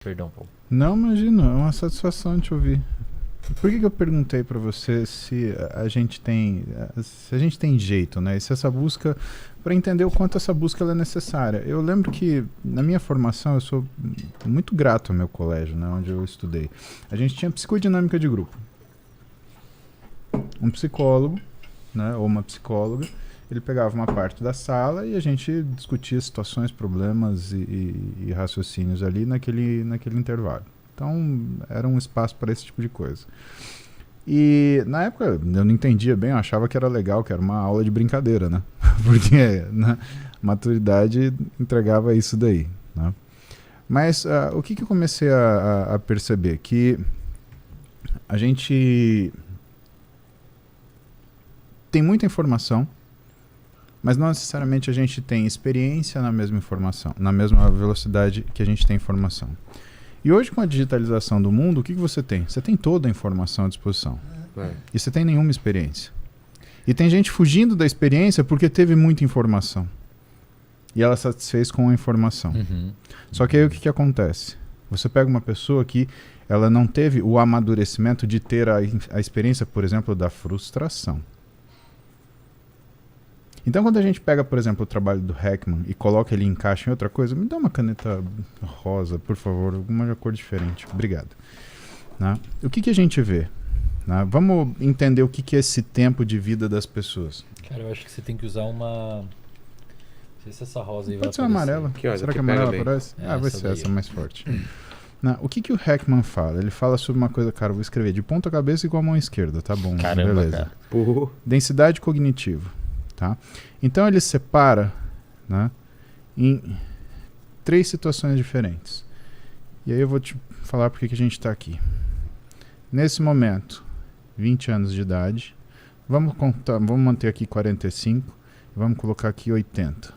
Perdão, Paulo. Não, imagino, é uma satisfação te ouvir. Por que eu perguntei para você se a gente tem jeito, né? E se essa busca, para entender o quanto essa busca ela é necessária. Eu lembro que na minha formação eu sou muito grato ao meu colégio, né, onde eu estudei. A gente tinha psicodinâmica de grupo. Um psicólogo, né, ou uma psicóloga, ele pegava uma parte da sala e a gente discutia situações, problemas e raciocínios ali naquele intervalo. Então, era um espaço para esse tipo de coisa. E, na época, eu não entendia bem, eu achava que era legal, que era uma aula de brincadeira, né? Porque na maturidade entregava isso daí, né? Mas o que eu comecei a perceber? Que a gente tem muita informação, mas não necessariamente a gente tem experiência na mesma informação, na mesma velocidade que a gente tem informação. E hoje, com a digitalização do mundo, o que você tem? Você tem toda a informação à disposição. E você tem nenhuma experiência. E tem gente fugindo da experiência porque teve muita informação. E ela satisfez com a informação. Só que aí o que acontece? Você pega uma pessoa que ela não teve o amadurecimento de ter a experiência, por exemplo, da frustração. Então, quando a gente pega, por exemplo, o trabalho do Heckman e coloca ele em caixa em outra coisa, me dá uma caneta rosa, por favor, alguma cor diferente. Obrigado. Né? O que a gente vê? Né? Vamos entender o que é esse tempo de vida das pessoas. Cara, eu acho que você tem que usar uma... Não sei se essa rosa aí vai Pode ser uma amarela. Aqui, será que a amarela aparece? Vai ser essa mais forte. Não, o que o Heckman fala? Ele fala sobre uma coisa, cara, eu vou escrever de ponta cabeça e com a mão esquerda, tá bom? Caramba, beleza. Cara. Densidade cognitiva. Tá? Então ele separa, né, em 3 situações diferentes. E aí eu vou te falar por que a gente está aqui. Nesse momento, 20 anos de idade, vamos manter aqui 45, vamos colocar aqui 80.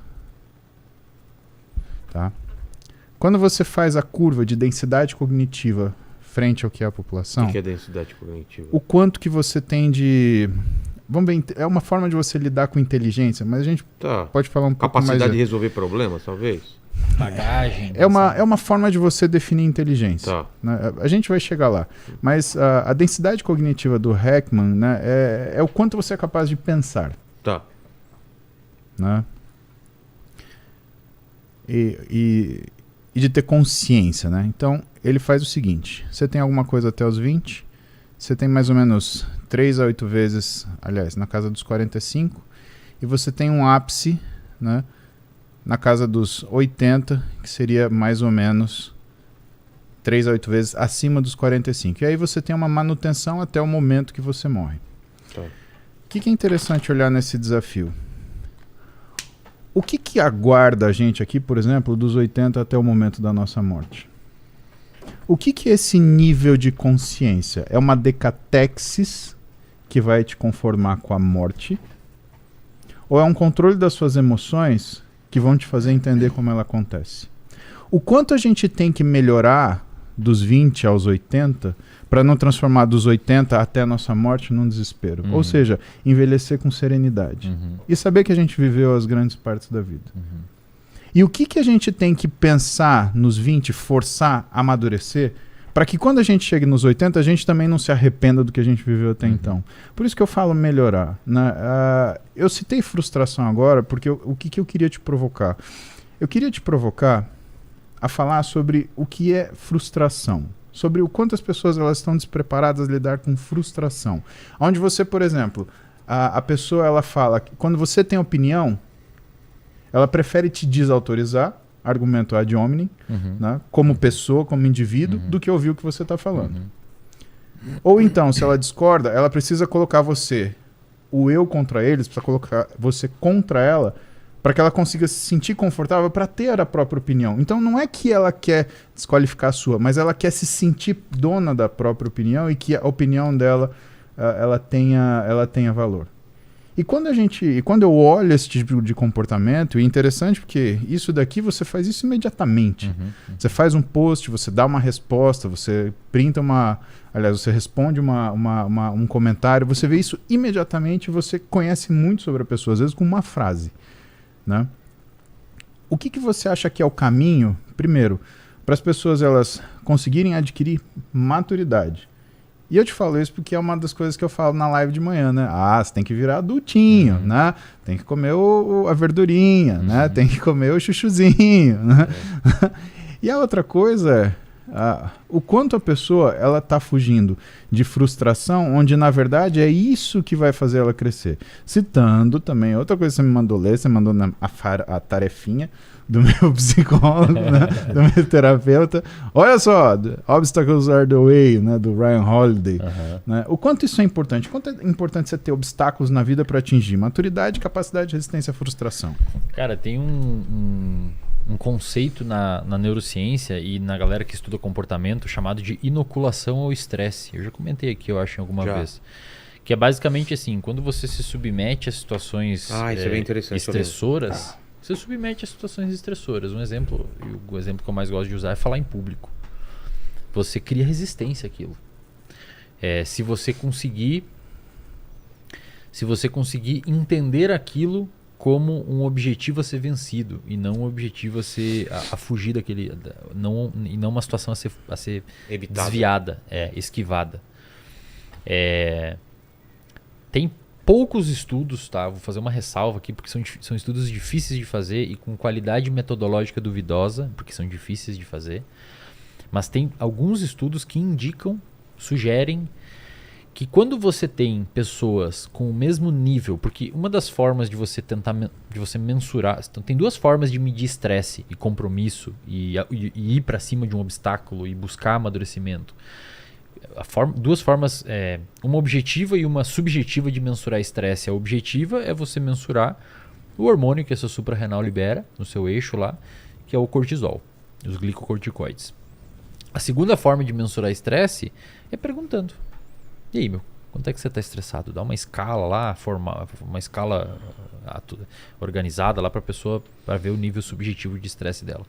Tá? Quando você faz a curva de densidade cognitiva frente ao que é a população, o que é densidade cognitiva? O quanto que você tem de... Vamos ver, é uma forma de você lidar com inteligência, mas a gente pode falar um pouco mais... Capacidade de resolver problemas, talvez? Bagagem. É uma forma de você definir inteligência. Né? A gente vai chegar lá. Mas a densidade cognitiva do Heckman, né, é o quanto você é capaz de pensar. Né? E de ter consciência. Né? Então, ele faz o seguinte. Você tem alguma coisa até os 20, você tem mais ou menos 3 a 8 vezes, aliás, na casa dos 45, e você tem um ápice, né, na casa dos 80, que seria mais ou menos 3 a 8 vezes acima dos 45. E aí você tem uma manutenção até o momento que você morre. O que é interessante olhar nesse desafio? O que aguarda a gente aqui, por exemplo, dos 80 até o momento da nossa morte? O que é esse nível de consciência? É uma decatexis que vai te conformar com a morte? Ou é um controle das suas emoções que vão te fazer entender como ela acontece? O quanto a gente tem que melhorar dos 20 aos 80 para não transformar dos 80 até a nossa morte num desespero? Ou seja, envelhecer com serenidade. E saber que a gente viveu as grandes partes da vida. E o que a gente tem que pensar nos 20, forçar, amadurecer, para que quando a gente chegue nos 80, a gente também não se arrependa do que a gente viveu até então. Por isso que eu falo melhorar. Né? Eu citei frustração agora, porque o que eu queria te provocar? Eu queria te provocar a falar sobre o que é frustração. Sobre o quanto as pessoas elas estão despreparadas a lidar com frustração. Onde você, por exemplo, a pessoa ela fala que quando você tem opinião, ela prefere te desautorizar, argumento ad hominem, né, como pessoa, como indivíduo, do que ouvir o que você está falando. Ou então, se ela discorda, ela precisa colocar você, o eu contra eles, precisa colocar você contra ela, para que ela consiga se sentir confortável para ter a própria opinião. Então não é que ela quer desqualificar a sua, mas ela quer se sentir dona da própria opinião e que a opinião dela ela tenha valor. E quando eu olho esse tipo de comportamento, é interessante porque isso daqui você faz isso imediatamente. Você faz um post, você dá uma resposta, você printa você responde um comentário, você vê isso imediatamente, você conhece muito sobre a pessoa, às vezes com uma frase. Né? O que você acha que é o caminho? Primeiro, para as pessoas elas conseguirem adquirir maturidade. E eu te falo isso porque é uma das coisas que eu falo na live de manhã, né? Ah, você tem que virar adultinho, né? Tem que comer a verdurinha, né? Tem que comer o chuchuzinho, né? E a outra coisa é o quanto a pessoa ela tá fugindo de frustração, onde na verdade é isso que vai fazer ela crescer. Citando também, outra coisa que você me mandou ler, você mandou a tarefinha do meu psicólogo, né? Do meu terapeuta. Olha só, Obstacles Are the Way, né? Do Ryan Holiday. Né? O quanto isso é importante? O quanto é importante você ter obstáculos na vida para atingir maturidade, capacidade, resistência à frustração? Cara, tem um conceito na neurociência e na galera que estuda comportamento chamado de inoculação ao estresse. Eu já comentei aqui, eu acho, em alguma vez. Que é basicamente assim, quando você se submete a situações isso é bem interessante, estressoras, você submete a situações estressoras. Um exemplo, o exemplo que eu mais gosto de usar é falar em público. Você cria resistência àquilo. Se você conseguir entender aquilo como um objetivo a ser vencido e não um objetivo a fugir daquele, e não uma situação a ser evitada, desviada, esquivada. Tem poucos estudos, tá? Vou fazer uma ressalva aqui porque são estudos difíceis de fazer e com qualidade metodológica duvidosa, porque são difíceis de fazer. Mas tem alguns estudos que sugerem que quando você tem pessoas com o mesmo nível, porque uma das formas de você mensurar, então tem duas formas de medir estresse e compromisso e ir para cima de um obstáculo e buscar amadurecimento. Duas formas, uma objetiva e uma subjetiva de mensurar estresse. A objetiva é você mensurar o hormônio que a sua suprarrenal libera no seu eixo lá, que é o cortisol, os glicocorticoides. A segunda forma de mensurar estresse é perguntando: e aí, quanto é que você está estressado? Dá uma escala lá, uma escala organizada lá para a pessoa, para ver o nível subjetivo de estresse dela.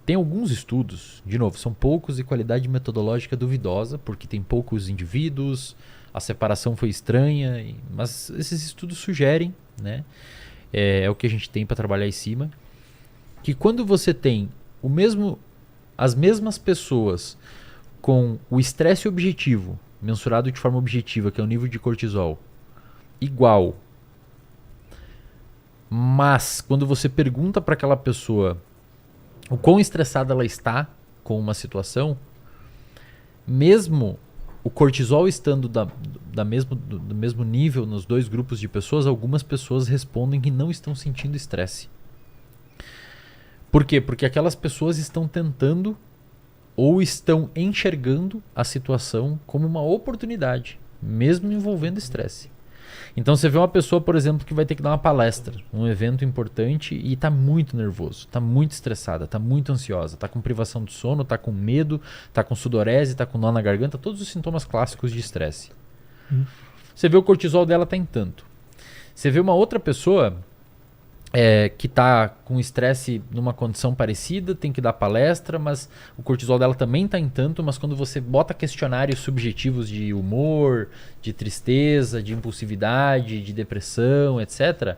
Tem alguns estudos, de novo, são poucos e qualidade metodológica duvidosa, porque tem poucos indivíduos, a separação foi estranha, mas esses estudos sugerem, né? É o que a gente tem para trabalhar em cima, que quando você tem as mesmas pessoas com o estresse objetivo, mensurado de forma objetiva, que é o nível de cortisol, igual, mas quando você pergunta para aquela pessoa o quão estressada ela está com uma situação, mesmo o cortisol estando do mesmo nível nos dois grupos de pessoas, algumas pessoas respondem que não estão sentindo estresse. Por quê? Porque aquelas pessoas estão tentando ou estão enxergando a situação como uma oportunidade, mesmo envolvendo estresse. Então você vê uma pessoa, por exemplo, que vai ter que dar uma palestra, um evento importante e está muito nervoso, está muito estressada, está muito ansiosa, está com privação de sono, está com medo, está com sudorese, está com nó na garganta, todos os sintomas clássicos de estresse. Você vê o cortisol dela está em tanto. Você vê uma outra pessoa que está com estresse numa condição parecida, tem que dar palestra, mas o cortisol dela também está em tanto, mas quando você bota questionários subjetivos de humor, de tristeza, de impulsividade, de depressão, etc.,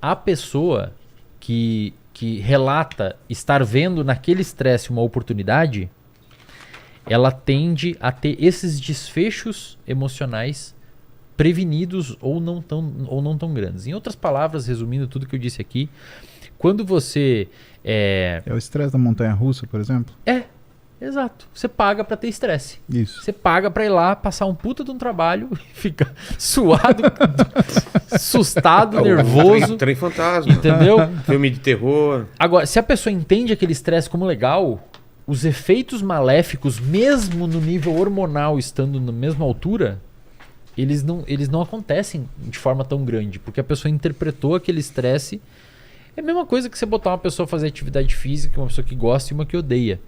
a pessoa que relata estar vendo naquele estresse uma oportunidade, ela tende a ter esses desfechos emocionais prevenidos ou não tão grandes. Em outras palavras, resumindo tudo que eu disse aqui, quando você... É o estresse da montanha-russa, por exemplo? Exato. Você paga pra ter estresse. Isso. Você paga pra ir lá, passar um puta de um trabalho e ficar suado, assustado, nervoso. Trem fantasma. Entendeu? Filme de terror. Agora, se a pessoa entende aquele estresse como legal, os efeitos maléficos, mesmo no nível hormonal, estando na mesma altura, eles não acontecem de forma tão grande, porque a pessoa interpretou aquele estresse. É a mesma coisa que você botar uma pessoa a fazer atividade física, uma pessoa que gosta e uma que odeia.